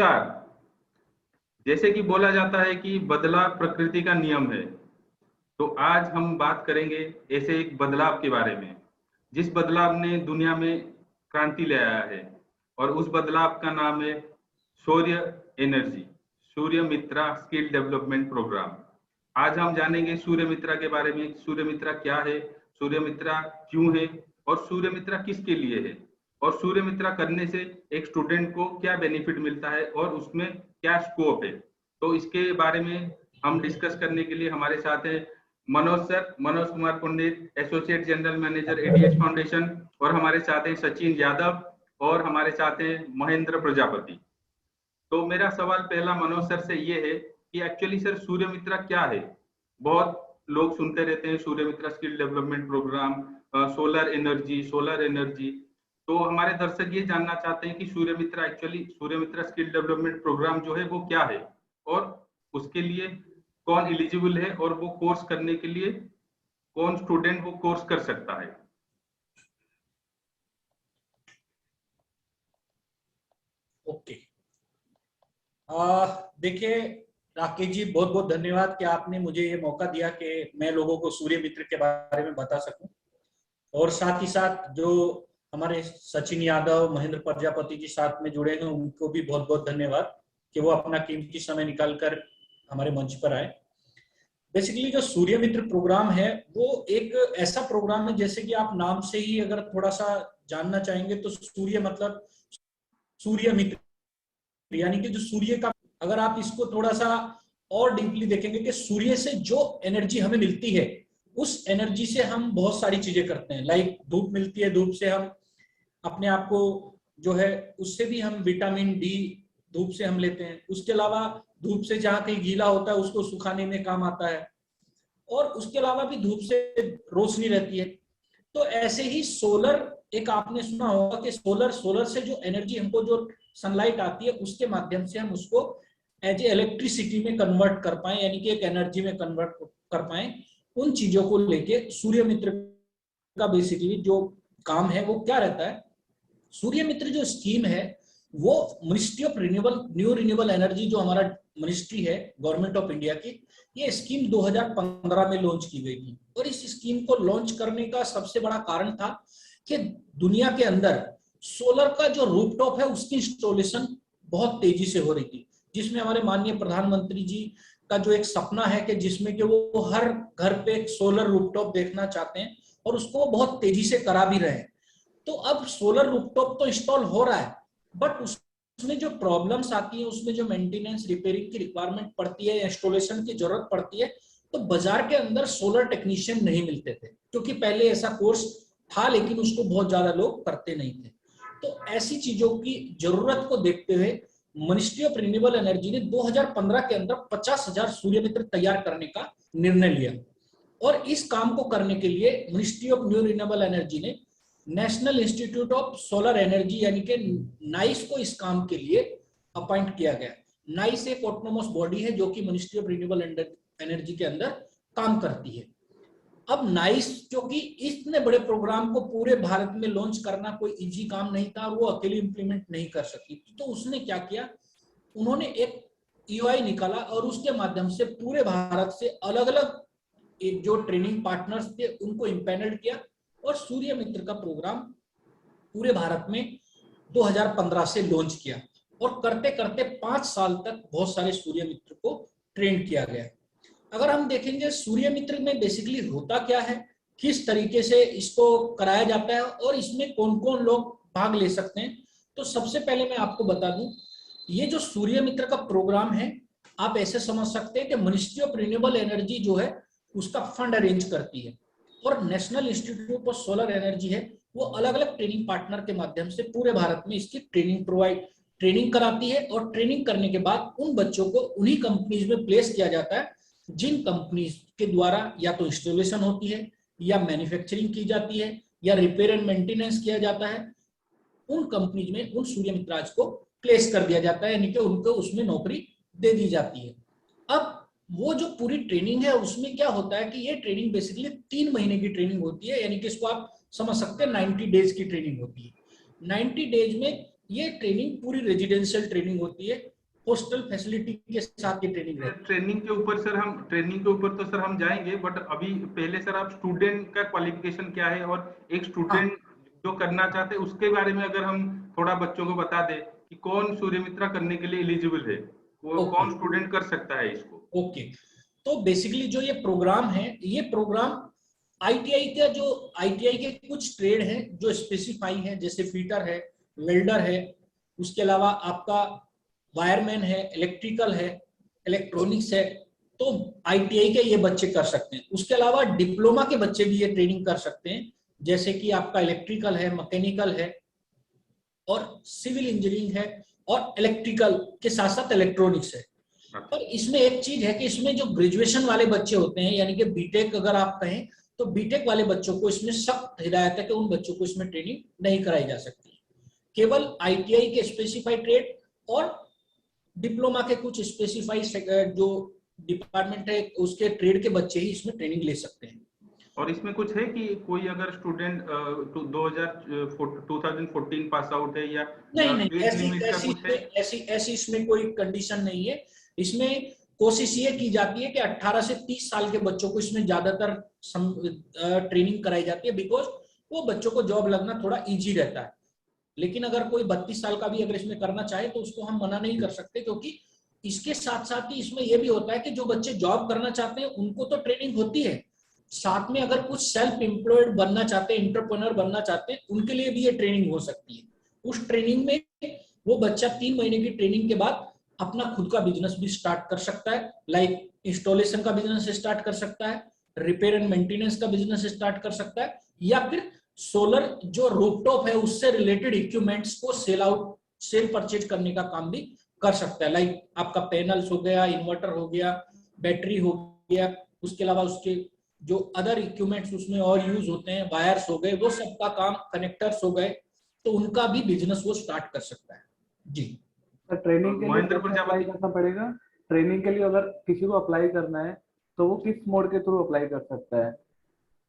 नमस्कार। जैसे कि बोला जाता है कि बदलाव प्रकृति का नियम है, तो आज हम बात करेंगे ऐसे एक बदलाव के बारे में, जिस बदलाव ने दुनिया में क्रांति ले आया है, और उस बदलाव का नाम है सूर्य एनर्जी, सूर्य मित्रा स्किल डेवलपमेंट प्रोग्राम। आज हम जानेंगे सूर्य मित्रा के बारे में। सूर्य मित्रा क्या है, सूर्य मित्रा क्यों है, और सूर्य मित्रा किसके लिए है, और सूर्य मित्रा करने से एक स्टूडेंट को क्या बेनिफिट मिलता है और उसमें क्या स्कोप है। तो इसके बारे में हम डिस्कस करने के लिए हमारे साथ है Manoj sir, Manoj Kumar Pandit, associate general manager ADH foundation, और हमारे साथ हैं सचिन यादव, और हमारे साथ हैं महेंद्र प्रजापति। तो मेरा सवाल पहला मनोज सर से ये है कि एक्चुअली सर सूर्य मित्रा क्या है। बहुत लोग सुनते रहते हैं Surya Mitra skill development programme, solar energy, solar energy. तो हमारे दर्शक ये जानना चाहते हैं कि Surya Mitra actually Surya Mitra skill development programme जो है वो क्या है, और उसके लिए कौन एलिजिबल है, और वो कोर्स करने के लिए कौन स्टूडेंट वो कोर्स कर सकता है। ओके, देखिए राकेश जी, बहुत बहुत धन्यवाद कि आपने मुझे ये मौका दिया कि मैं लोगों को सूर्य मित्र के बारे में बता सकूं, और साथ ही साथ जो हमारे सचिन यादव, महेंद्र प्रजापति जी साथ में जुड़े हैं, उनको भी बहुत बहुत धन्यवाद कि वो अपना कीमती समय निकालकर हमारे मंच पर आए। बेसिकली जो सूर्य मित्र प्रोग्राम है वो एक ऐसा प्रोग्राम है, जैसे कि आप नाम से ही अगर थोड़ा सा जानना चाहेंगे तो सूर्य मतलब सूर्य मित्र, यानी कि जो सूर्य का, अगर आप इसको थोड़ा सा और डीपली देखेंगे कि सूर्य से जो एनर्जी हमें मिलती है, उस एनर्जी से हम बहुत सारी चीजें करते हैं। लाइक धूप मिलती है, धूप से हम अपने आप को जो है उससे भी हम विटामिन डी धूप से हम लेते हैं। उसके अलावा धूप से जहाँ कहीं गीला होता है उसको सुखाने में काम आता है, और उसके अलावा भी धूप से रोशनी रहती है। तो ऐसे ही सोलर, एक आपने सुना होगा कि सोलर से जो एनर्जी हमको, जो सनलाइट आती है, उसके माध्यम से हम उसको एज ए इलेक्ट्रिसिटी में कन्वर्ट कर पाए, यानी कि एक एनर्जी में कन्वर्ट कर पाए। उन चीजों को लेके सूर्य मित्र का बेसिकली जो काम है वो क्या रहता है। सूर्य मित्र जो स्कीम है वो ministry of new renewable energy, जो हमारा मिनिस्ट्री है गवर्नमेंट ऑफ इंडिया की, ये स्कीम 2015 में लॉन्च की गई थी। और इस स्कीम को लॉन्च करने का सबसे बड़ा कारण था कि दुनिया के अंदर सोलर का जो रूफटॉप है उसकी इंस्टॉलेशन बहुत तेजी से हो रही थी, जिसमें हमारे माननीय प्रधानमंत्री जी का जो एक सपना है कि जिसमें कि वो हर घर पे एक सोलर रूफटॉप देखना चाहते हैं, और उसको बहुत तेजी से करा भी रहे हैं। तो अब सोलर रूफटॉप तो इंस्टॉल हो रहा है, बट उसमें जो प्रॉब्लम्स आती है, उसमें जो मेंटेनेंस रिपेयरिंग की रिक्वायरमेंट पड़ती है, इंस्टॉलेशन की जरूरत पड़ती है, तो बाजार के अंदर सोलर टेक्नीशियन नहीं मिलते थे, क्योंकि पहले ऐसा कोर्स था लेकिन उसको बहुत ज्यादा लोग करते नहीं थे। तो ऐसी चीजों की जरूरत को देखते हुए मिनिस्ट्री ऑफ रिन्यूएबल एनर्जी ने 2015 के अंदर 50,000 सूर्य मित्र तैयार करने का निर्णय लिया। और इस काम को करने के लिए ministry of new renewable energy ने national institute of solar energy यानी कि नाइस को इस काम के लिए अपॉइंट किया गया। नाइस एक ऑटोनोमस बॉडी है जो कि मिनिस्ट्री ऑफ रिन्यूएबल एनर्जी के अंदर काम करती है। अब नाइस, क्योंकि इतने बड़े प्रोग्राम को पूरे भारत में लॉन्च करना कोई इजी काम नहीं था, वो अकेले इंप्लीमेंट नहीं कर सकी, तो उसने क्या किया, उन्होंने एक ईओआई निकाला, और उसके माध्यम से पूरे भारत से अलग अलग एक जो ट्रेनिंग पार्टनर्स थे उनको इम्पैनल किया, और सूर्य मित्र का प्रोग्राम पूरे भारत में 2015 से लॉन्च किया। और करते करते 5 साल तक बहुत सारे सूर्य मित्र को ट्रेन किया गया। अगर हम देखेंगे सूर्य मित्र में बेसिकली होता क्या है, किस तरीके से इसको कराया जाता है, और इसमें कौन कौन लोग भाग ले सकते हैं, तो सबसे पहले मैं आपको बता दूं, ये जो सूर्य मित्र का प्रोग्राम है, आप ऐसे समझ सकते हैं कि मिनिस्ट्री ऑफ रिन्यूएबल एनर्जी जो है उसका फंड अरेंज करती है, और national institute of solar energy है वो अलग अलग ट्रेनिंग पार्टनर के माध्यम से पूरे भारत में इसकी ट्रेनिंग कराती है। और ट्रेनिंग करने के बाद उन बच्चों को उन्हीं कंपनीज में प्लेस किया जाता है जिन कंपनीज के द्वारा या तो इंस्टॉलेशन होती है, या मैन्युफैक्चरिंग की जाती है, या रिपेयर एंड मेंटेनेंस किया जाता है। उन कंपनीज में उन सूर्य मित्राज को प्लेस कर दिया जाता है, यानी कि उनको उसमें नौकरी दे दी जाती है। अब वो जो पूरी ट्रेनिंग है उसमें क्या होता है कि ये ट्रेनिंग बेसिकली 3 महीने की ट्रेनिंग होती है, यानी कि इसको आप समझ सकते हैं 90 डेज की ट्रेनिंग होती है। 90 डेज में ये ट्रेनिंग पूरी रेजिडेंशियल ट्रेनिंग होती है, हॉस्टल फैसिलिटी के साथ ये ट्रेनिंग रहती है। ट्रेनिंग के ऊपर सर हम ट्रेनिंग के ऊपर तो सर हम जाएंगे, बट अभी पहले सर आप स्टूडेंट का क्वालिफिकेशन क्या है और एक हाँ, स्टूडेंट जो करना चाहते हैं उसके बारे में अगर हम थोड़ा बच्चों को बता दें कि कौन सूर्यमित्रा करने के लिए एलिजिबल है, वो ओके कौन स्टूडेंट कर सकता है इसको। ओके। तो बेसिकली जो ये प्रोग्राम है, ये प्रोग्राम आईटीआई का जो आईटीआई के कुछ ट्रेड हैं जो स्पेसिफाई हैं, जैसे फिटर है, वेल्डर है, उसके अलावा आपका वायरमैन है, इलेक्ट्रिकल है, इलेक्ट्रॉनिक्स है, तो आईटीआई के ये बच्चे कर सकते हैं। उसके अलावा डिप्लोमा के बच्चे भी ये ट्रेनिंग कर सकते हैं, जैसे कि आपका इलेक्ट्रिकल है, मैकेनिकल है और सिविल इंजीनियरिंग है, और इलेक्ट्रिकल के साथ साथ इलेक्ट्रॉनिक्स है। पर इसमें एक चीज है कि इसमें जो ग्रेजुएशन वाले बच्चे होते हैं, यानी कि बीटेक अगर आप कहें, तो बीटेक वाले बच्चों को इसमें सख्त हिदायत है कि उन बच्चों को इसमें ट्रेनिंग नहीं कराई जा सकती। केवल आईटीआई के स्पेसिफाइड ट्रेड और डिप्लोमा के कुछ स्पेसिफाइड जो डिपार्टमेंट है उसके ट्रेड के बच्चे ही इसमें ट्रेनिंग ले सकते हैं। और इसमें कुछ है कि कोई अगर स्टूडेंट 2014 पास आउट है या नहीं, एज लिमिट का कुछ है? ऐसी इसमें कोई कंडीशन नहीं है। इसमें कोशिश ये की जाती है कि 18 से 30 साल के बच्चों को इसमें ज्यादातर ट्रेनिंग कराई जाती है, बिकॉज वो बच्चों को जॉब लगना थोड़ा इजी रहता है। लेकिन अगर कोई 32 साल का भी अगर इसमें करना चाहे तो उसको हम मना नहीं कर सकते, क्योंकि इसके साथ साथ ही इसमें यह भी होता है कि जो बच्चे जॉब करना चाहते हैं उनको तो ट्रेनिंग होती है, साथ में अगर कुछ सेल्फ एम्प्लॉयड बनना चाहते हैं, एंटरप्रेन्योर बनना चाहते हैं, उनके लिए भी ये ट्रेनिंग हो सकती है। उस ट्रेनिंग में वो बच्चा 3 महीने की ट्रेनिंग के बाद अपना खुद का बिजनेस भी स्टार्ट कर सकता है, लाइक इंस्टॉलेशन का बिजनेस स्टार्ट कर सकता है, रिपेयर एंड मेंटेनेंस का बिजनेस स्टार्ट कर सकता है, या फिर सोलर जो रूफटॉप है उससे रिलेटेड इक्विपमेंट्स को सेल परचेज करने का काम भी कर सकता है, लाइक आपका पैनल्स हो गया, इन्वर्टर हो गया, बैटरी हो गया, उसके अलावा उसके जो अदर इक्विपमेंट्स उसमें और यूज होते हैं, वायर्स हो गए, वो सबका काम, कनेक्टर्स हो गए, तो उनका भी बिजनेस वो स्टार्ट कर सकता है। जी सर, ट्रेनिंग के लिए महेंद्र कैसे प्रजापति अप्लाई करना पड़ेगा? ट्रेनिंग के लिए अगर किसी को अप्लाई करना है तो वो किस मोड के थ्रू अप्लाई कर सकता है?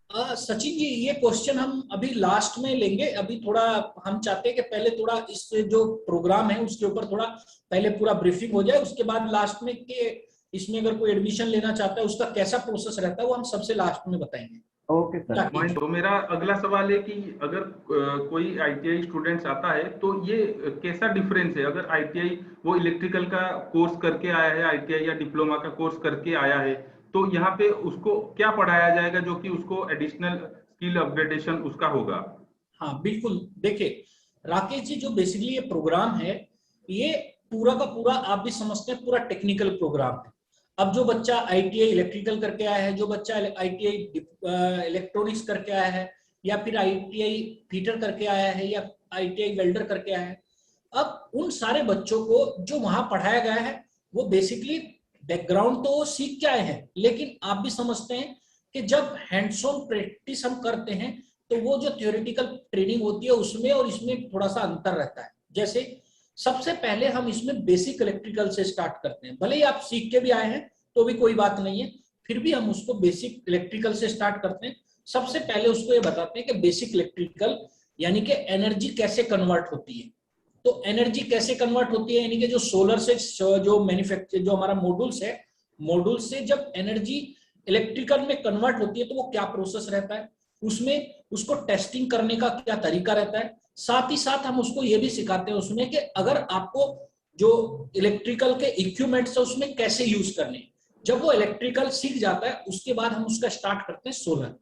सचिन जी, ये क्वेश्चन हम अभी लास्ट में लेंगे। अभी थोड़ा हम चाहते हैं कि पहले थोड़ा इस जो प्रोग्राम है उसके ऊपर थोड़ा पहले पूरा ब्रीफिंग हो जाए, उसके बाद लास्ट में कि इसमें अगर कोई एडमिशन लेना चाहता है उसका कैसा प्रोसेस रहता है वो हम सबसे लास्ट में बताएंगे। Okay sir. तो मेरा अगला सवाल है कि अगर कोई आईटीआई स्टूडेंट्स आता है तो ये कैसा डिफरेंस है? अगर आईटीआई वो इलेक्ट्रिकल का कोर्स करके आया है, आईटीआई या डिप्लोमा का कोर्स करके आया है, तो यहाँ पे उसको क्या पढ़ाया जाएगा जो कि उसको एडिशनल स्किल अपग्रेडेशन उसका होगा? हाँ बिल्कुल, देखिए राकेश जी, जो बेसिकली ये प्रोग्राम है ये पूरा का पूरा आप भी समझते हैं पूरा टेक्निकल प्रोग्राम है। अब जो बच्चा आईटीआई इलेक्ट्रिकल करके आया है, जो बच्चा आईटीआई इलेक्ट्रॉनिक्स करके आया है, या फिर आईटीआई फिटर करके आया है, या आईटीआई वेल्डर करके आया है, अब उन सारे बच्चों को जो वहां पढ़ाया गया है वो बेसिकली बैकग्राउंड तो सीख के आए हैं, लेकिन आप भी समझते हैं कि जब हैंड्स ऑन प्रैक्टिस हम करते हैं तो वो जो थ्योरेटिकल ट्रेनिंग होती है उसमें और इसमें थोड़ा सा अंतर रहता है। जैसे सबसे पहले हम इसमें बेसिक इलेक्ट्रिकल से स्टार्ट करते हैं, भले ही आप सीख के भी आए हैं तो भी कोई बात नहीं है, फिर भी हम उसको बेसिक इलेक्ट्रिकल से स्टार्ट करते हैं। सबसे पहले उसको ये बताते हैं कि बेसिक इलेक्ट्रिकल यानी कि एनर्जी कैसे कन्वर्ट होती है। तो एनर्जी कैसे कन्वर्ट होती है, यानी कि जो सोलर से जो मैन्युफैक्चर जो हमारा मॉड्यूल्स है, मॉड्यूल से जब एनर्जी इलेक्ट्रिकल में कन्वर्ट होती है तो वो क्या प्रोसेस रहता है, उसमें उसको टेस्टिंग करने का क्या तरीका रहता है। साथ ही साथ हम उसको ये भी सिखाते हैं उसमें कि अगर आपको जो इलेक्ट्रिकल के इक्विपमेंट्स है उसमें कैसे यूज करने। जब वो इलेक्ट्रिकल सीख जाता है उसके बाद हम उसका स्टार्ट करते हैं सोलर।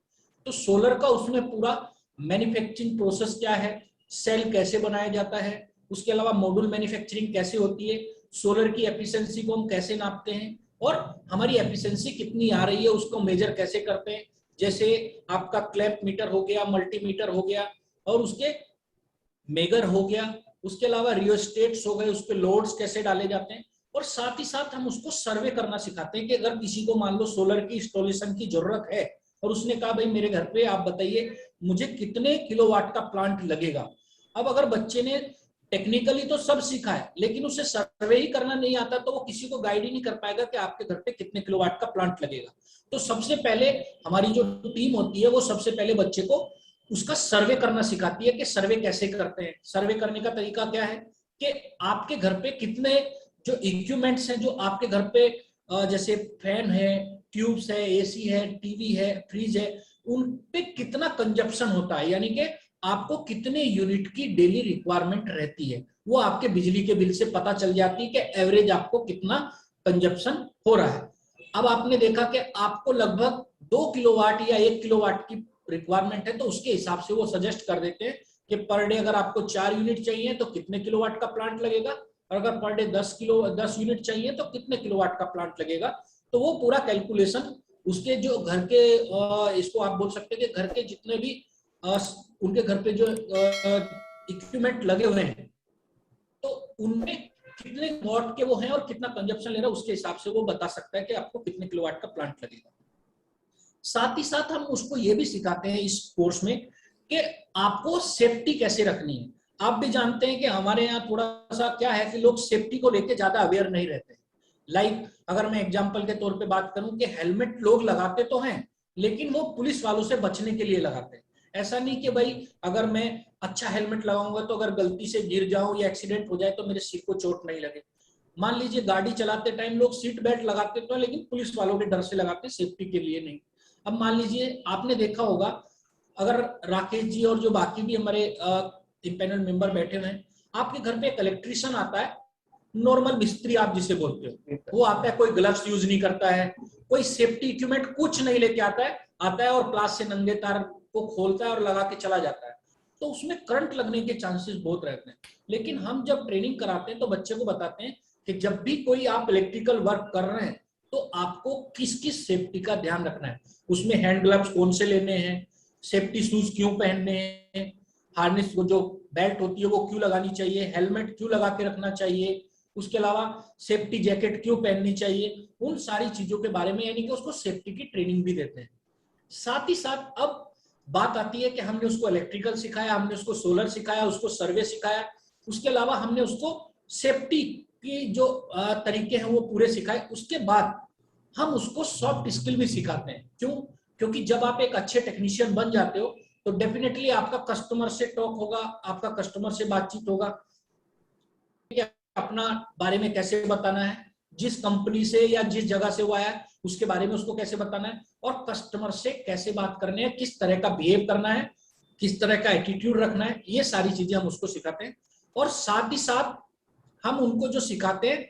तो सोलर का उसमें पूरा मैन्युफैक्चरिंग प्रोसेस क्या है, सेल कैसे बनाया जाता है, उसके अलावा मॉड्यूल मैन्युफैक्चरिंग कैसे होती है, सोलर की एफिशिएंसी को हम कैसे नापते हैं और हमारी एफिशिएंसी कितनी आ रही है उसको मेजर कैसे करते हैं। जैसे आपका क्लैंप मीटर हो गया, मल्टीमीटर हो गया और उसके मेगर हो गया, उसके अलावा रियोस्टेट्स हो गए, उस पे लोड्स कैसे डाले जाते हैं। और साथ ही साथ हम उसको सर्वे करना सिखाते हैं कि अगर किसी को मान लो सोलर की इंस्टॉलेशन की जरूरत है और उसने कहा भाई मेरे घर पे आप बताइए मुझे कितने किलोवाट का प्लांट लगेगा। अब अगर बच्चे ने टेक्निकली तो सब सीखा है लेकिन उसे सर्वे ही करना नहीं आता तो वो किसी को गाइड ही नहीं कर पाएगा कि आपके घर पे कितने किलोवाट का प्लांट लगेगा। तो सबसे पहले हमारी जो टीम होती है वो सबसे पहले बच्चे को उसका सर्वे करना सिखाती है कि सर्वे कैसे करते हैं। सर्वे करने का तरीका क्या है, कि आपके घर पे कितने जो इक्विपमेंट्स हैं जो आपके घर पे जैसे फैन है, ट्यूब्स है, एसी है, टीवी है, फ्रिज है, उन पे कितना कंजप्शन होता है, यानी कि आपको कितने यूनिट की डेली रिक्वायरमेंट रहती है, वो आपके बिजली के बिल से पता चल जाती है कि एवरेज आपको कितना कंजप्शन हो रहा है। अब आपने देखा कि आपको लगभग 2 किलोवाट या 1 किलोवाट की रिक्वायरमेंट है, तो उसके हिसाब से वो सजेस्ट कर देते हैं कि पर डे अगर आपको 4 यूनिट चाहिए तो कितने किलोवाट का प्लांट लगेगा, और अगर पर डे 10 यूनिट चाहिए तो कितने किलोवाट का प्लांट लगेगा। तो वो पूरा कैलकुलेशन उसके जो घर के इसको आप बोल सकते हैं कि घर के जितने भी उनके घर पे जो इक्विपमेंट लगे हुए हैं तो उनमें कितने वॉट के वो हैं और कितना कंजप्शन ले रहा है, उसके हिसाब से वो बता सकता है कि आपको कितने किलोवाट का प्लांट लगेगा। साथ ही साथ हम उसको ये भी सिखाते हैं इस कोर्स में कि आपको सेफ्टी कैसे रखनी है। आप भी जानते हैं कि हमारे यहाँ थोड़ा सा क्या है कि लोग सेफ्टी को लेके ज्यादा अवेयर नहीं रहते। लाइक अगर मैं एग्जांपल के तौर पे बात करूं कि हेलमेट लोग लगाते तो हैं, लेकिन वो पुलिस वालों से बचने के लिए लगाते हैं। ऐसा नहीं कि भाई अगर मैं अच्छा हेलमेट लगाऊंगा तो अगर गलती से गिर जाऊं या एक्सीडेंट हो जाए तो मेरे सिर को चोट नहीं लगे। मान लीजिए गाड़ी चलाते टाइम लोग सीट बेल्ट लगाते तो, लेकिन पुलिस वालों के डर से लगाते, सेफ्टी के लिए नहीं। अब मान लीजिए आपने देखा होगा, अगर राकेश जी और जो बाकी भी हमारे पैनल मेंबर बैठे हुए हैं, आपके घर पे एक इलेक्ट्रिशियन आता है, नॉर्मल मिस्त्री आप जिसे बोलते हो, वो आता है, कोई ग्लव्स यूज नहीं करता है, कोई सेफ्टी इक्विपमेंट कुछ नहीं लेके आता है और प्लास से नंगे तार को खोलता है और लगा के चला जाता है, तो उसमें करंट लगने के चांसेस बहुत रहते हैं। लेकिन हम जब ट्रेनिंग कराते हैं तो बच्चे को बताते हैं कि जब भी कोई आप इलेक्ट्रिकल वर्क कर रहे हैं तो आपको किस किस सेफ्टी का ध्यान रखना है, उसमें हैंड ग्लव्स कौन से लेने हैं, सेफ्टी शूज क्यों पहनने हैं, हार्नेस जो बेल्ट होती है वो क्यों लगानी चाहिए, हेलमेट क्यों लगा के रखना चाहिए, उसके अलावा सेफ्टी जैकेट क्यों पहननी चाहिए, उन सारी चीजों के बारे में, यानी कि उसको सेफ्टी की ट्रेनिंग भी देते हैं। साथ ही साथ अब बात आती है कि हमने उसको इलेक्ट्रिकल सिखाया, हमने उसको सोलर सिखाया, उसको सर्वे सिखाया, उसके अलावा हमने उसको सेफ्टी की जो तरीके हैं वो पूरे सिखाए। उसके बाद हम उसको सॉफ्ट स्किल भी सिखाते हैं। क्यों? क्योंकि जब आप एक अच्छे टेक्नीशियन बन जाते हो तो डेफिनेटली आपका कस्टमर से टॉक होगा, आपका कस्टमर से बातचीत होगा, अपना बारे में कैसे बताना है, जिस कंपनी से या जिस जगह से वो आया है उसके बारे में उसको कैसे बताना है, और कस्टमर से कैसे बात करनी है, किस तरह का बिहेव करना है, किस तरह का एटीट्यूड रखना है, ये सारी चीजें हम उसको सिखाते हैं। और साथ ही साथ हम उनको जो सिखाते हैं,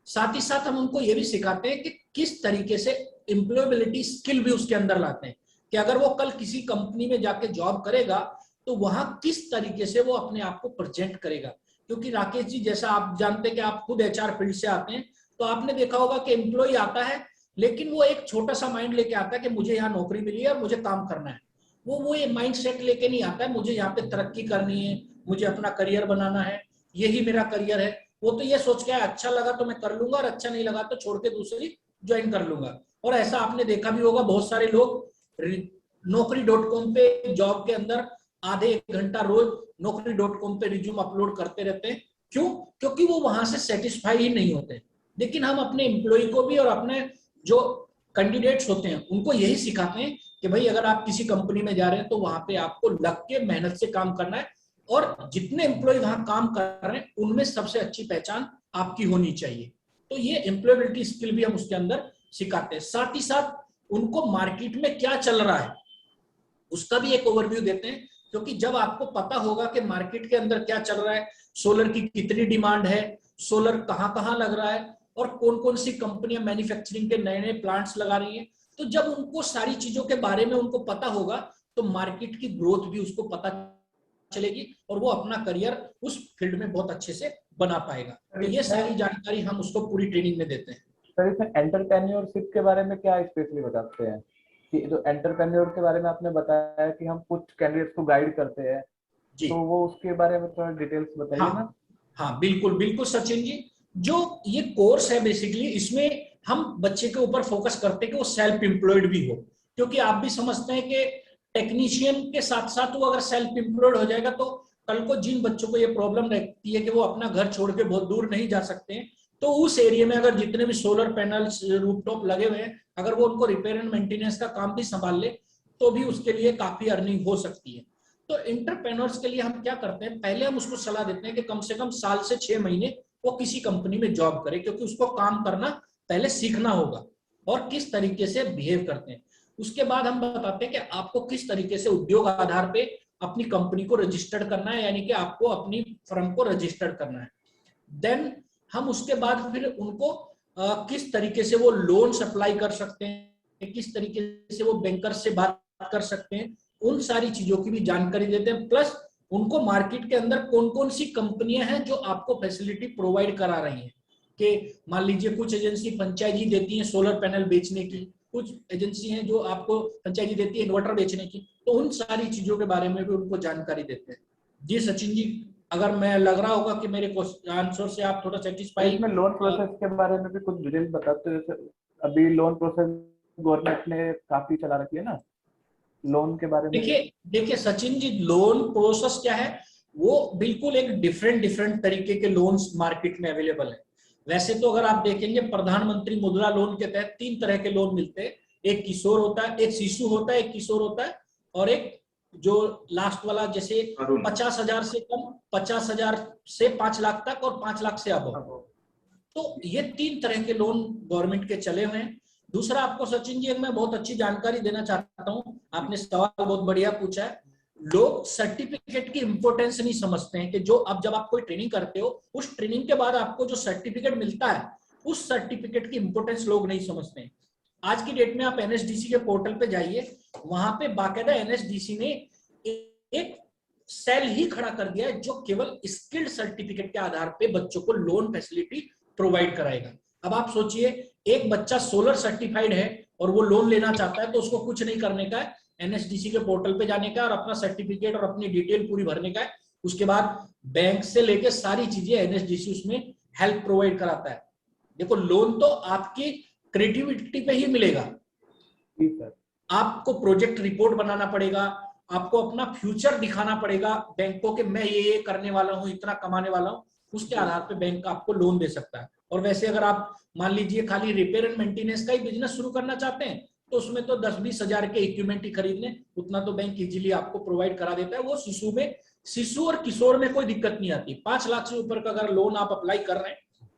साथ ही साथ हम उनको ये भी सिखाते हैं कि किस तरीके से एम्प्लॉयबिलिटी स्किल भी उसके अंदर लाते हैं, कि अगर वो कल किसी कंपनी में जाके जॉब करेगा तो वहां किस तरीके से वो अपने आप को प्रेजेंट करेगा। क्योंकि राकेश जी, जैसा आप जानते हैं कि आप खुद एचआर फील्ड से आते हैं, तो आपने देखा होगा कि एम्प्लॉय आता है लेकिन वो एक छोटा सा माइंड लेके आता है कि मुझे यहाँ नौकरी मिली है और मुझे काम करना है। वो ये माइंड सेट लेके नहीं आता है मुझे यहाँ पे तरक्की करनी है, मुझे अपना करियर बनाना है, यही मेरा करियर है। वो तो ये सोच के अच्छा लगा तो मैं कर लूंगा और अच्छा नहीं लगा तो छोड़ के दूसरी ज्वाइन कर लूंगा। और ऐसा आपने देखा भी होगा, बहुत सारे लोग Naukri.com पे जॉब के अंदर आधे 1 घंटा रोज Naukri.com पे रिज्यूम अपलोड करते रहते हैं। क्यों? क्योंकि वो वहां से सेटिस्फाई ही नहीं होते। लेकिन हम अपने एम्प्लॉय को भी और अपने जो कैंडिडेट्स होते हैं उनको यही सिखाते हैं कि भाई अगर आप किसी कंपनी में जा रहे हैं तो वहां पे आपको लग के मेहनत से काम करना है, और जितने एम्प्लॉय वहां काम कर रहे हैं उनमें सबसे अच्छी पहचान आपकी होनी चाहिए। तो ये एम्प्लॉयबिलिटी स्किल भी हम उसके अंदर सिखाते हैं। साथ ही साथ उनको मार्केट में क्या चल रहा है उसका भी एक ओवरव्यू देते हैं, क्योंकि जब आपको पता होगा कि मार्केट के अंदर क्या चल रहा है, सोलर की कितनी डिमांड है, सोलर कहां कहां लग रहा है, और कौन कौन सी कंपनियां मैन्युफैक्चरिंग के नए नए प्लांट्स लगा रही हैं, तो जब उनको सारी चीजों के बारे में उनको पता होगा तो मार्केट की ग्रोथ भी उसको पता चलेगी और वो अपना करियर उस फील्ड में बहुत अच्छे से बना पाएगा। तो ये सारी जानकारी हम उसको पूरी ट्रेनिंग में देते हैं। सर, इसमें एंटरप्रेन्योरशिप के बारे में क्या स्पेशली बताते हैं? कि जो एंटरप्रेन्योर के बारे में आपने बताया कि हम कुछ कैंडिडेट्स को गाइड करते हैं, तो वो उसके बारे में थोड़ा डिटेल्स बताइए ना। हाँ बिल्कुल बिल्कुल सचिन जी, जो ये कोर्स है बेसिकली इसमें हम बच्चे के ऊपर फोकस करते हैं कि वो सेल्फ एम्प्लॉयड भी हो, क्योंकि आप भी समझते हैं कि टेक्नीशियन के साथ साथ वो अगर सेल्फ एम्प्लॉयड हो जाएगा तो कल को जिन बच्चों को ये प्रॉब्लम रहती है कि वो अपना घर छोड़ के बहुत दूर नहीं जा सकते हैं, तो उस एरिया में अगर जितने भी सोलर पैनल्स रूफटॉप लगे हुए हैं अगर वो उनको रिपेयर एंड मेंटेनेंस का काम भी संभाल ले तो भी उसके लिए काफी अर्निंग हो सकती है। तो एंटरप्रेन्योर्स के लिए हम क्या करते हैं, पहले हम उसको सलाह देते हैं कि कम से कम साल से 6 महीने वो किसी कंपनी में जॉब करे, क्योंकि उसको काम करना पहले सीखना होगा और किस तरीके से बिहेव करते हैं। उसके बाद हम बताते हैं कि आपको किस तरीके से उद्योग आधार पे अपनी कंपनी को रजिस्टर्ड करना है, यानी कि आपको अपनी फर्म को रजिस्टर्ड करना है। देन हम उसके बाद फिर उनको किस तरीके से वो लोन सप्लाई कर सकते हैं, किस तरीके से वो बैंकर से बात कर सकते हैं, उन सारी चीजों की भी जानकारी देते हैं। प्लस उनको मार्केट के अंदर कौन कौन सी कंपनियां हैं जो आपको फैसिलिटी प्रोवाइड करा रही हैं, कि मान लीजिए कुछ एजेंसी फ्रेंचाइजी देती हैं सोलर पैनल बेचने की, कुछ एजेंसी हैं जो आपको फ्रेंचाइजी देती है इन्वर्टर बेचने की, तो उन सारी चीजों के बारे में भी उनको जानकारी देते हैं। जी सचिन जी, अगर मैं लग रहा होगा कि मेरे आंसर से आप थोड़ा सेटिस्फाई। इसमें लोन प्रोसेस के बारे में भी कुछ डिटेल बताते हैं। अभी लोन प्रोसेस गवर्नमेंट ने काफी चला रखी है ना, लोन के बारे में। देखिए सचिन जी, लोन प्रोसेस क्या है, वो बिल्कुल एक डिफरेंट तरीके के लोन्स मार्केट में अवेलेबल है। वैसे तो अगर आप देखेंगे प्रधानमंत्री मुद्रा लोन के तहत 3 तरह के लोन मिलते हैं, एक किशोर होता है, एक शिशु होता है, एक किशोर होता है, और एक जो लास्ट वाला जैसे 50,000 से कम, 50,000 से 5 लाख तक और 5 लाख से अबव। तो ये 3 तरह के लोन गवर्नमेंट के चले हुए हैं। दूसरा आपको सचिन जी मैं बहुत अच्छी जानकारी देना चाहता हूँ, आपने सवाल बहुत बढ़िया पूछा है। लोग सर्टिफिकेट की इंपॉर्टेंस नहीं समझते हैं कि जो अब जब आप कोई ट्रेनिंग करते हो, उस ट्रेनिंग के बाद आपको जो सर्टिफिकेट मिलता है, उस सर्टिफिकेट की इंपॉर्टेंस लोग नहीं समझते हैं। आज की डेट में आप एनएसडीसी के पोर्टल पे जाइए, वहां पे बाकायदा एनएसडीसी ने एक सेल ही खड़ा कर दिया है जो केवल स्किल्ड सर्टिफिकेट के आधार पे बच्चों को लोन फैसिलिटी प्रोवाइड कराएगा। अब आप सोचिए, एक बच्चा सोलर सर्टिफाइड है और वो लोन लेना चाहता है, तो उसको कुछ नहीं करने का है, एनएसडीसी के पोर्टल पे जाने का और अपना सर्टिफिकेट और अपनी डिटेल पूरी भरने का है। उसके बाद बैंक से लेके सारी चीजें एनएसडीसी उसमें हेल्प प्रोवाइड कराता है। देखो, लोन तो आपकी क्रिएटिविटी पे ही मिलेगा। आपको प्रोजेक्ट रिपोर्ट बनाना पड़ेगा, आपको अपना फ्यूचर दिखाना पड़ेगा बैंकों के, मैं ये करने वाला हूँ, इतना कमाने वाला हूँ, उसके आधार पे बैंक आपको लोन दे सकता है। और वैसे अगर आप मान लीजिए खाली रिपेयर एंड मेंटेनेंस का ही बिजनेस शुरू करना चाहते हैं, तो उसमें तो 10-20 हजार के इक्विपमेंट ही खरीदने, उतना तो बैंक इजीली आपको प्रोवाइड करा देता है। वो शिशु और किशोर में कोई दिक्कत नहीं आती। 5 लाख से ऊपर का अगर लोन आप अप्लाई कर रहे हैं,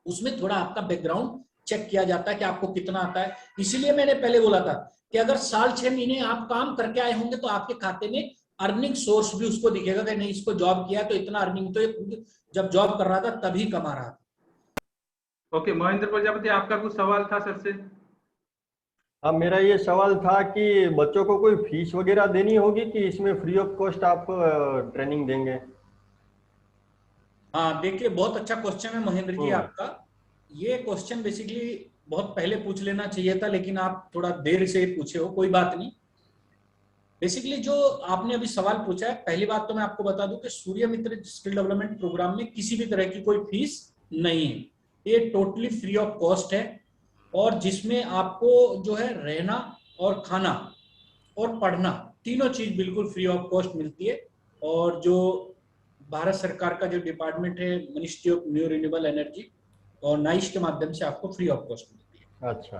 उसमें थोड़ा आपका बैकग्राउंड चेक किया जाता है कि आपको कितना आता है। इसीलिए मैंने पहले बोला था कि अगर साल 6 महीने आप काम करके आए होंगे तो आपके खाते में अर्निंग सोर्स भी उसको दिखेगा कि नहीं, इसको जॉब किया तो इतना अर्निंग तो जब जॉब कर रहा था तभी कमा रहा था। ओके, महेंद्र प्रजापति, आपका कुछ सवाल था सर से? हाँ, मेरा ये सवाल था कि बच्चों को कोई फीस वगैरह देनी होगी कि इसमें फ्री ऑफ कॉस्ट आप ट्रेनिंग देंगे? हाँ देखिए, बहुत अच्छा क्वेश्चन है महेंद्र जी आपका। ये क्वेश्चन बेसिकली बहुत पहले पूछ लेना चाहिए था, लेकिन आप थोड़ा देर से पूछे हो, कोई बात नहीं। बेसिकली जो आपने अभी सवाल पूछा है, पहली बात तो मैं आपको बता दूं कि सूर्य मित्र स्किल डेवलपमेंट प्रोग्राम में किसी भी तरह की कोई फीस नहीं है। ये टोटली फ्री ऑफ कॉस्ट है, और जिसमें आपको जो है रहना और खाना और पढ़ना तीनों चीज बिल्कुल फ्री ऑफ कॉस्ट मिलती है। और जो भारत सरकार का जो डिपार्टमेंट है, ministry of new renewable energy और नाइस के माध्यम से आपको फ्री ऑफ कॉस्ट मिलती है। अच्छा,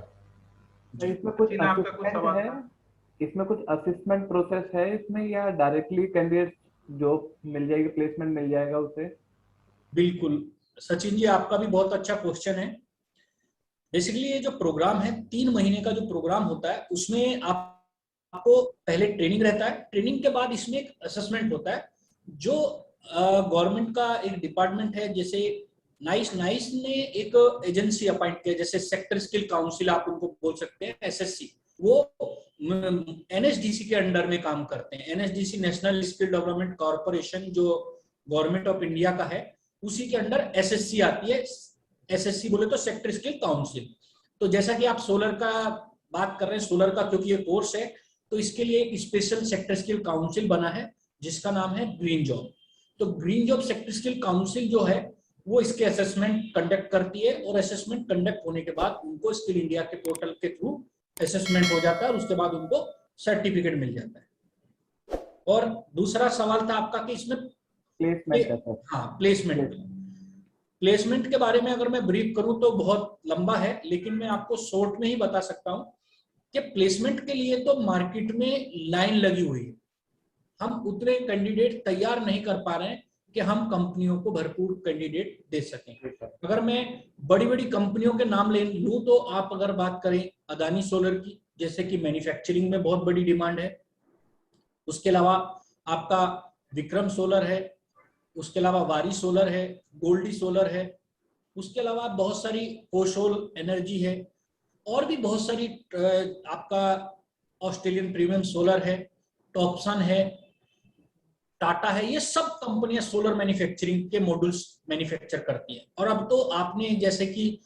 तो इसमें कुछ असिस्टेंट है, इसमें कुछ असिस्टमेंट प्रोसेस है इसमें, या डायरेक्टली कैंडिडेट जॉब मिल जाएगी, प्लेसमेंट मिल जाएगा उसे? बिल्कुल सचिन जी, आपका भी बहुत अच्छा क्वेश्चन है। बेसिकली ये जो प्रोग्राम है, 3 महीने का जो प्रोग्राम होता है, उसमें आपको पहले ट्रेनिंग रहता है। ट्रेनिंग के बाद इसमें एक असेसमेंट होता है, जो गवर्नमेंट का एक डिपार्टमेंट है, जैसे नाइस ने एक एजेंसी अपॉइंट किया, जैसे सेक्टर स्किल काउंसिल आप उनको बोल सकते हैं, एसएससी। वो एनएसडीसी के अंडर में काम करते हैं। NSDC national skill development corporation जो गवर्नमेंट ऑफ इंडिया का है, उसी के अंडर एसएससी आती है। एसएससी बोले तो सेक्टर स्किल काउंसिल। तो जैसा कि आप सोलर का बात कर रहे हैं, सोलर का क्योंकि ये कोर्स है, तो इसके लिए एक स्पेशल सेक्टर स्किल काउंसिल बना है जिसका नाम है ग्रीन जॉब। तो green job sector skill council जो है, वो इसके असेसमेंट कंडक्ट करती है, और असेसमेंट कंडक्ट होने के बाद उनको स्किल इंडिया के पोर्टल के थ्रू असेसमेंट हो जाता है, और उसके बाद उनको सर्टिफिकेट मिल जाता है। और दूसरा सवाल था आपका कि इसमें प्लेसमेंट, हाँ प्लेसमेंट के बारे में अगर मैं ब्रीफ करूं तो बहुत लंबा है, लेकिन मैं आपको शॉर्ट में ही बता सकता हूं कि प्लेसमेंट के लिए तो मार्केट में लाइन लगी हुई है। हम उतने कैंडिडेट तैयार नहीं कर पा रहे हैं कि हम कंपनियों को भरपूर कैंडिडेट दे सकें। अगर मैं बड़ी बड़ी कंपनियों के नाम ले लूं तो आप अगर बात करें अदानी सोलर की, जैसे कि मैन्युफैक्चरिंग में बहुत बड़ी डिमांड है। उसके अलावा आपका विक्रम सोलर है, उसके अलावा वारी सोलर है, गोल्डी सोलर है, उसके अलावा बहुत सारी कोशोल एनर्जी है, और भी बहुत सारी आपका ऑस्ट्रेलियन प्रीमियम सोलर है, टॉपसन है, टाटा है। ये सब कंपनियां सोलर मैन्युफैक्चरिंग के मॉड्यूल्स मैन्युफैक्चर करती हैं। और अब तो आपने जैसे कि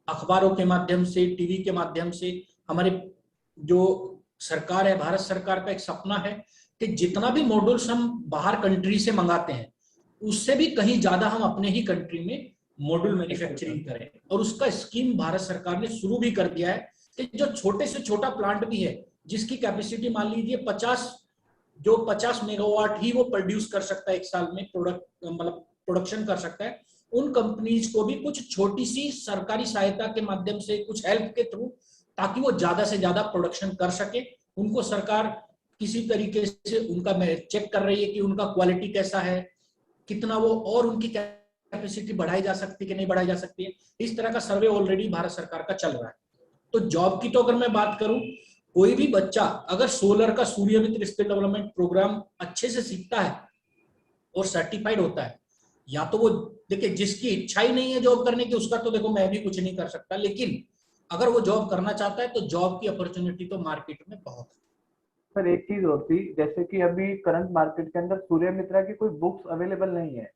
अखबारों के माध्यम से, टीवी के माध्यम से, हमारे जो सरकार है, भारत सरकार का एक सपना है कि जितना भी मॉड्यूल्स हम बाहर कंट्री से मंगाते हैं उससे भी कहीं ज्यादा हम अपने ही कंट्री में मॉड्यूल मैन्युफैक्चरिंग करें। और उसका स्कीम भारत सरकार ने शुरू भी कर दिया है कि जो छोटे से छोटा प्लांट भी है जिसकी कैपेसिटी मान लीजिए 50 मेगावाट ही वो प्रोड्यूस कर सकता है एक साल में, प्रोडक्शन कर सकता है, उन कंपनीज को भी कुछ छोटी सी सरकारी सहायता के माध्यम से, कुछ हेल्प के थ्रू, ताकि वो ज्यादा से ज्यादा प्रोडक्शन कर सके। उनको सरकार किसी तरीके से उनका चेक कर रही है कि उनका क्वालिटी कैसा है, कितना वो और उनकी कैपेसिटी बढ़ाई जा सकती है कि नहीं बढ़ाई जा सकती है। इस तरह का सर्वे ऑलरेडी भारत सरकार का चल रहा है। तो जॉब की तो अगर मैं बात करूं, कोई भी बच्चा अगर सोलर का सूर्य मित्र स्किल डेवलपमेंट प्रोग्राम अच्छे से सीखता है और सर्टिफाइड होता है, या तो वो देखिए जिसकी इच्छा ही नहीं है जॉब करने की, उसका तो देखो मैं भी कुछ नहीं कर सकता, लेकिन अगर वो जॉब करना चाहता है तो जॉब की अपॉर्चुनिटी तो मार्केट में बहुत है। सर एक चीज होती, जैसे कि अभी करंट मार्केट के अंदर सूर्य मित्रा की कोई बुक्स अवेलेबल नहीं है,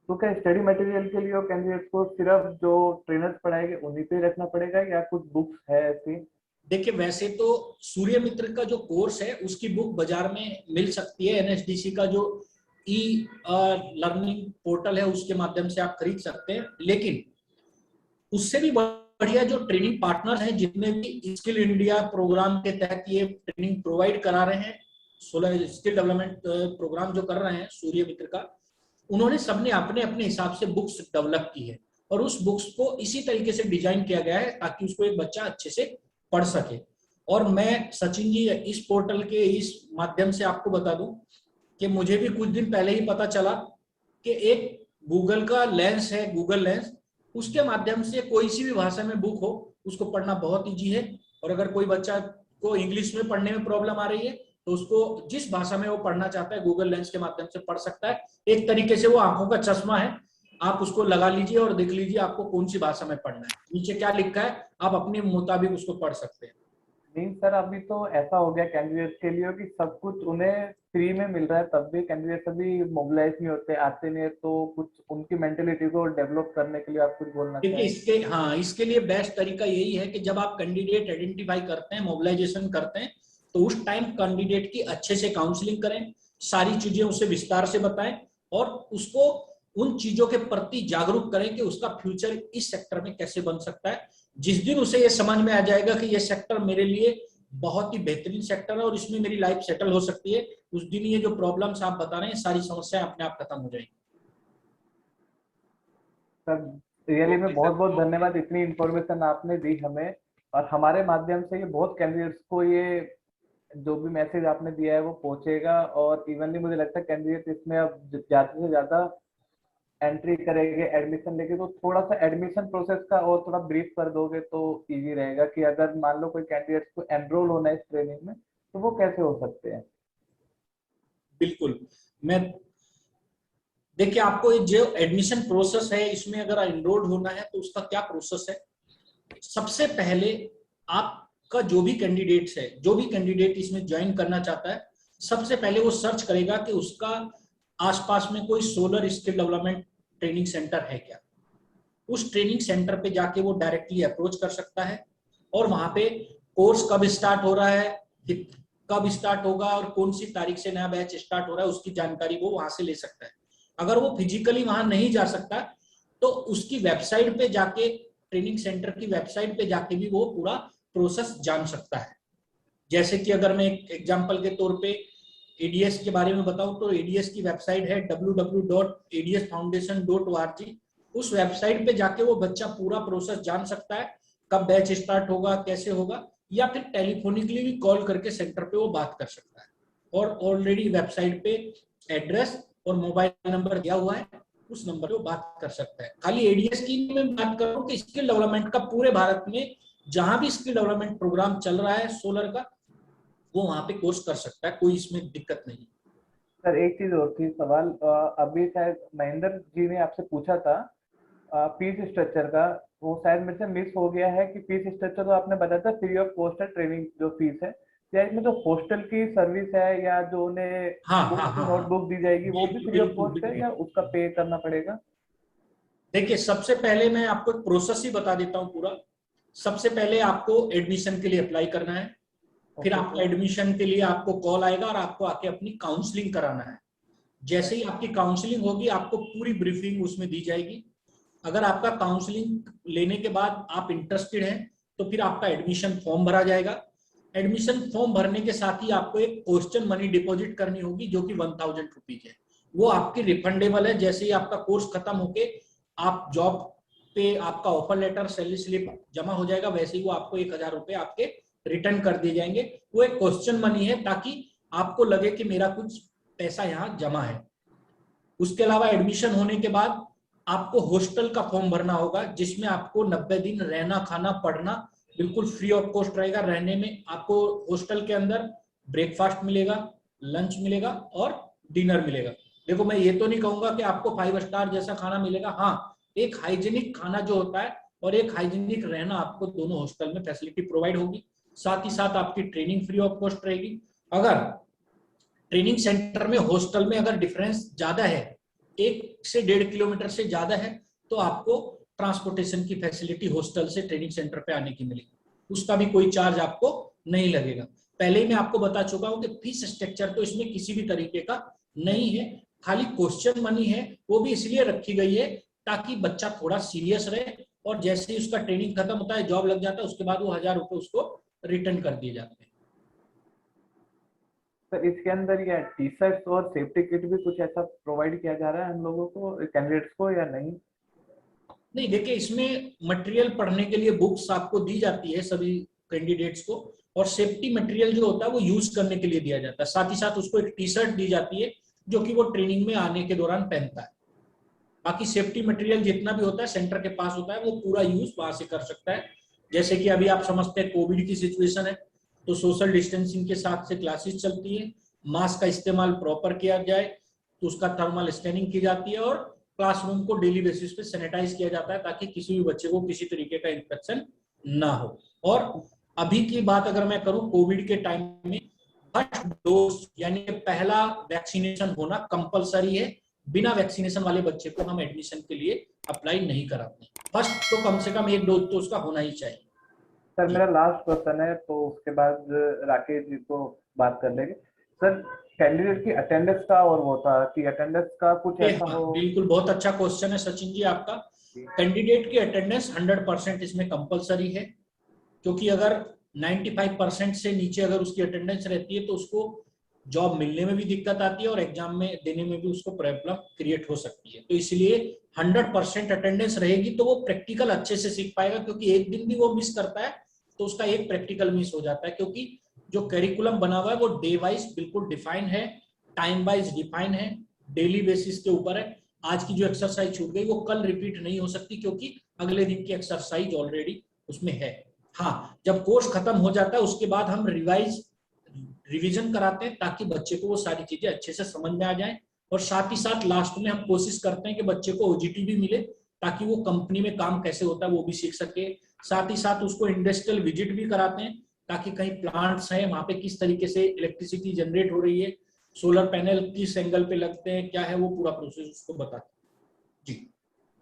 तो क्या स्टडी मटेरियल के लिए कैंडिडेट्स को सिर्फ जो ट्रेनर्स पढ़ाएंगे उन्हीं पे रखना पड़ेगा या कुछ बुक्स है ऐसी? देखिए वैसे तो सूर्य मित्र का जो कोर्स है उसकी बुक बाजार में मिल सकती है। एनएसडीसी का जो ई लर्निंग पोर्टल है उसके माध्यम से आप खरीद सकते हैं, लेकिन उससे भी बढ़िया जो ट्रेनिंग पार्टनर हैं जितने भी स्किल इंडिया प्रोग्राम के तहत ये ट्रेनिंग प्रोवाइड करा रहे हैं, सोलर स्किल डेवलपमेंट प्रोग्राम जो कर रहे हैं सूर्य मित्र का, उन्होंने सबने अपने अपने हिसाब से बुक्स डेवलप की है और उस बुक्स को इसी तरीके से डिजाइन किया गया है ताकि उसको एक बच्चा अच्छे से पढ़ सके। और मैं सचिन जी इस पोर्टल के इस माध्यम से आपको बता दूं कि मुझे भी कुछ दिन पहले ही पता चला कि एक गूगल का लेंस है, गूगल लेंस, उसके माध्यम से कोई सी भी भाषा में बुक हो उसको पढ़ना बहुत ईजी है। और अगर कोई बच्चा को इंग्लिश में पढ़ने में प्रॉब्लम आ रही है तो उसको जिस भाषा में वो पढ़ना चाहता है गूगल लेंस के माध्यम से पढ़ सकता है। एक तरीके से वो आंखों का चश्मा है, आप उसको लगा लीजिए और देख लीजिए आपको कौन सी भाषा में पढ़ना है, नीचे क्या लिखा है आप अपने मुताबिक उसको पढ़ सकते हैं। नहीं सर, अभी तो ऐसा हो गया कैंडिडेट के लिए कि सब कुछ उन्हें फ्री में मिल रहा है, तब भी कैंडिडेट अभी मोबिलाइज नहीं होते, आते नहीं है, तो कुछ उनकी मेंटेलिटी को डेवलप करने के लिए आप कुछ बोलना देखिए इसके लिए बेस्ट तरीका यही है कि जब आप कैंडिडेट आइडेंटिफाई करते हैं, मोबिलाइजेशन करते हैं, तो उस टाइम कैंडिडेट की अच्छे से काउंसलिंग करें, सारी चीजें उसे विस्तार से बताएं और उसको उन चीजों के प्रति जागरूक करें कि उसका फ्यूचर इस सेक्टर में कैसे बन सकता है। जिस दिन उसे ये समझ में आ जाएगा कि ये सेक्टर मेरे लिए बहुत ही बेहतरीन सेक्टर है और इसमें मेरी लाइफ सेटल हो सकती है, उस दिन ये जो प्रॉब्लम्स आप बता रहे हैं सारी समस्याएं अपने आप खत्म हो जाएंगी। सर रियली में बहुत बहुत धन्यवाद, इतनी इंफॉर्मेशन आपने दी हमें और हमारे माध्यम से ये बहुत कैंडिडेट्स को ये जो भी मैसेज आपने दिया है वो पहुंचेगा और इवनली मुझे लगता है कैंडिडेट इसमें अब ज्यादा से ज्यादा एंट्री करेंगे एडमिशन लेके, तो थोड़ा सा एडमिशन प्रोसेस का और थोड़ा ब्रीफ कर दोगे तो इजी रहेगा कि अगर मान लो कोई कैंडिडेट को एनरोल होना है इस ट्रेनिंग में तो वो कैसे हो सकते हैं? बिल्कुल, मैं देखिए आपको जो एडमिशन प्रोसेस है इसमें अगर एनरोल्ड होना है तो उसका क्या प्रोसेस है। सबसे पहले आपका जो भी कैंडिडेट इसमें ज्वाइन करना चाहता है, सबसे पहले वो सर्च करेगा कि उसका आसपास में कोई solar skill development training centre है क्या। उस ट्रेनिंग सेंटर पे जाके वो डायरेक्टली अप्रोच कर सकता है और वहां पे कोर्स कब स्टार्ट हो रहा है, कब स्टार्ट होगा और कौन सी तारीख से नया बैच स्टार्ट हो रहा है उसकी जानकारी वो वहां से ले सकता है। अगर वो फिजिकली वहां नहीं जा सकता तो उसकी वेबसाइट पे जाके, ट्रेनिंग सेंटर की वेबसाइट पे जाके भी वो पूरा प्रोसेस जान सकता है। जैसे कि अगर मैं एक एग्जांपल के तौर पे एडीएस के बारे में बताऊं तो एडीएस की वेबसाइट है www.adsfoundation.org। उस वेबसाइट पे जाके वो बच्चा पूरा प्रोसेस जान सकता है, कब बैच स्टार्ट होगा, कैसे होगा, या फिर टेलीफोनिकली भी कॉल करके सेंटर पे वो बात कर सकता है। और ऑलरेडी वेबसाइट पे एड्रेस और मोबाइल नंबर दिया हुआ है, उस नंबर पे बात कर सकता है। खाली एडीएस की मैं बात कर रहा हूँ कि स्किल डेवलपमेंट का पूरे भारत में जहां भी स्किल डेवलपमेंट प्रोग्राम चल रहा है सोलर का, वो वहां पे कोर्स कर सकता है, कोई इसमें दिक्कत नहीं। सर एक चीज और थी सवाल, अभी शायद महेंद्र जी ने आपसे पूछा था फीस स्ट्रक्चर का, वो शायद मेरे से मिस हो गया है कि फीस स्ट्रक्चर तो आपने बताया था फ्री ऑफ कॉस्ट है ट्रेनिंग जो फीस है, या इसमें जो हॉस्टल की सर्विस है या जो उन्हें हाँ हाँ हाँ हाँ, नोटबुक दी जाएगी वो भी फ्री ऑफ बिल्कुल कॉस्ट है बिल्कुल। या उसका पे करना पड़ेगा? देखिए सबसे पहले मैं आपको एक प्रोसेस ही बता देता हूँ पूरा। सबसे पहले आपको एडमिशन के लिए अप्लाई करना है, फिर आपका एडमिशन के लिए आपको कॉल आएगा और आपको आके अपनी काउंसलिंग कराना है। जैसे ही आपकी काउंसलिंग होगी आपको पूरी ब्रीफिंग उसमें दी जाएगी। अगर आपका काउंसलिंग लेने के बाद आप इंटरेस्टेड हैं तो फिर आपका एडमिशन फॉर्म भरा जाएगा। एडमिशन फॉर्म भरने के साथ ही आपको एक क्वेश्चन मनी डिपॉजिट करनी होगी जो कि 1000 रुपीज है, वो आपकी रिफंडेबल है। जैसे ही आपका कोर्स खत्म होके आप जॉब पे आपका ऑफर लेटर सैलरी स्लिप जमा हो जाएगा, वैसे ही वो आपको 1000 रुपए आपके रिटर्न कर दिए जाएंगे। वो एक क्वेश्चन मनी है ताकि आपको लगे कि मेरा कुछ पैसा यहाँ जमा है। उसके अलावा एडमिशन होने के बाद आपको हॉस्टल का फॉर्म भरना होगा जिसमें आपको 90 दिन रहना खाना पढ़ना बिल्कुल फ्री ऑफ कॉस्ट रहेगा। रहने में आपको हॉस्टल के अंदर ब्रेकफास्ट मिलेगा, लंच मिलेगा और डिनर मिलेगा। देखो मैं ये तो नहीं कहूंगा कि आपको 5 स्टार जैसा खाना मिलेगा, हाँ एक हाइजीनिक खाना जो होता है और एक हाइजीनिक रहना आपको दोनों हॉस्टल में फैसिलिटी प्रोवाइड होगी। साथ ही साथ आपकी ट्रेनिंग फ्री ऑफ कॉस्ट रहेगी। अगर ट्रेनिंग सेंटर में हॉस्टल में अगर डिफरेंस ज्यादा है, 1 से 1.5 किलोमीटर से ज्यादा है, तो आपको ट्रांसपोर्टेशन की फैसिलिटी हॉस्टल से ट्रेनिंग सेंटर पे आने की मिलेगी, उसका भी कोई चार्ज आपको नहीं लगेगा। पहले ही मैं आपको बता चुका हूं कि फीस स्ट्रक्चर तो इसमें किसी भी तरीके का नहीं है, खाली क्वेश्चन मनी है। वो भी इसलिए रखी गई है ताकि बच्चा थोड़ा सीरियस रहे और जैसे ही उसका ट्रेनिंग खत्म होता है, जॉब लग जाता है, उसके बाद वो 1000 रुपए उसको रिटर्न कर दिए जाते हैं। सर इसके अंदर या टी शर्ट और सेफ्टी किट भी कुछ ऐसा प्रोवाइड किया जा रहा है हम लोगों को कैंडिडेट्स को या नहीं? नहीं देखिए, इसमें मटेरियल पढ़ने के लिए बुक्स आपको दी जाती है सभी कैंडिडेट्स को, और सेफ्टी मटेरियल जो होता है वो यूज करने के लिए दिया जाता है। साथ ही साथ उसको एक टी शर्ट दी जाती है जो कि वो ट्रेनिंग में आने के दौरान पहनता है। बाकी सेफ्टी मटेरियल जितना भी होता है सेंटर के पास होता है, वो पूरा यूज वहां से कर सकता है। जैसे कि अभी आप समझते हैं कोविड की सिचुएशन है तो सोशल डिस्टेंसिंग के साथ से क्लासेस चलती है, मास्क का इस्तेमाल प्रॉपर किया जाए तो उसका थर्मल स्कैनिंग की जाती है और क्लासरूम को डेली बेसिस पे सैनिटाइज किया जाता है ताकि किसी भी बच्चे को किसी तरीके का इन्फेक्शन ना हो। और अभी की बात अगर मैं करूं, कोविड के टाइम में फर्स्ट डोज यानी पहला वैक्सीनेशन होना कंपलसरी है। बिना वैक्सीनेशन वाले बच्चे को हम एडमिशन के लिए अप्लाई नहीं कराते। फर्स्ट तो कम से कम 1 डोज तो उसका होना ही चाहिए। सर मेरा लास्ट क्वेश्चन है तो उसके बाद राकेश जी को बात कर लेंगे। सर कैंडिडेट की अटेंडेंस का और वो था कि अटेंडेंस का कुछ ऐसा हो? बिल्कुल, बहुत अच्छा क्वेश्चन है सचिन जी आपका। कैंडिडेट की अटेंडेंस 100% इसमें कंपलसरी है, क्योंकि अगर 95% से नीचे अगर उसकी अटेंडेंस रहती है तो उसको जॉब मिलने में भी दिक्कत आती है और एग्जाम में देने में भी उसको प्रॉब्लम क्रिएट हो सकती है। तो इसलिए 100% अटेंडेंस रहेगी तो वो प्रैक्टिकल अच्छे से सीख पाएगा, क्योंकि एक दिन भी वो मिस करता है तो उसका एक प्रैक्टिकल मिस हो जाता है। क्योंकि जो करिकुलम बना हुआ है वो डे वाइज बिल्कुल डिफाइन है, टाइम वाइज डिफाइन है, डेली बेसिस के ऊपर है। आज की जो एक्सरसाइज छूट गई वो कल रिपीट नहीं हो सकती क्योंकि अगले दिन की एक्सरसाइज ऑलरेडी उसमें है। हाँ, जब कोर्स खत्म हो जाता है उसके बाद हम रिवीजन कराते हैं ताकि बच्चे को वो सारी चीजें अच्छे से समझ में आ जाए। और साथ ही साथ लास्ट में हम कोशिश करते हैं कि बच्चे को ओजीटी भी मिले ताकि वो कंपनी में काम कैसे होता है वो भी सीख सके। साथ ही साथ उसको इंडस्ट्रियल विजिट भी कराते हैं ताकि कहीं प्लांट्स हैं वहां पे किस तरीके से इलेक्ट्रिसिटी जनरेट हो रही है, सोलर पैनल किस एंगल पे लगते हैं, क्या है वो पूरा प्रोसेस उसको बताते हैं। जी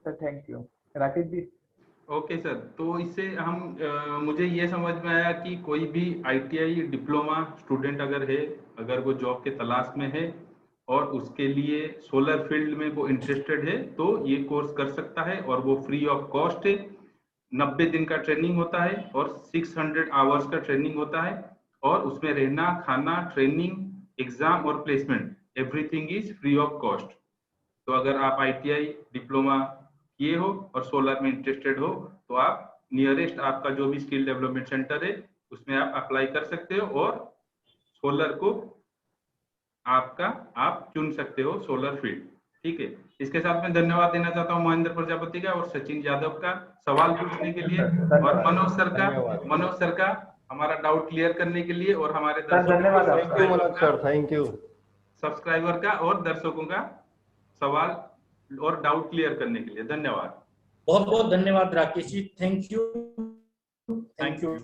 sir thank you. Rakesh ji. Okay sir, तो इससे हम मुझे ये समझ में आया कि कोई भी आईटीआई डिप्लोमा स्टूडेंट अगर है, अगर वो जॉब के तलाश में है और उसके लिए सोलर फील्ड में वो इंटरेस्टेड है तो ये कोर्स कर सकता है और वो फ्री ऑफ कॉस्ट है। 90 दिन का ट्रेनिंग होता है और 600 आवर्स का ट्रेनिंग होता है और उसमें रहना खाना ट्रेनिंग एग्जाम और placement everything is free of cost. तो अगर आप आईटीआई डिप्लोमा किए हो और सोलर में इंटरेस्टेड हो तो आप नियरेस्ट आपका जो भी स्किल डेवलपमेंट सेंटर है उसमें आप अप्लाई कर सकते हो और सोलर को आपका आप चुन सकते हो सोलर फील्ड। ठीक है, इसके साथ मैं धन्यवाद देना चाहता हूँ महेंद्र प्रजापति का और सचिन यादव का सवाल पूछने के लिए, और मनोज सर का हमारा डाउट क्लियर करने के लिए, और हमारे धन्यवाद थैंक यू सब्सक्राइबर का और दर्शकों का सवाल और डाउट क्लियर करने के लिए धन्यवाद। बहुत बहुत धन्यवाद Rakesh ji, thank you. Thank you.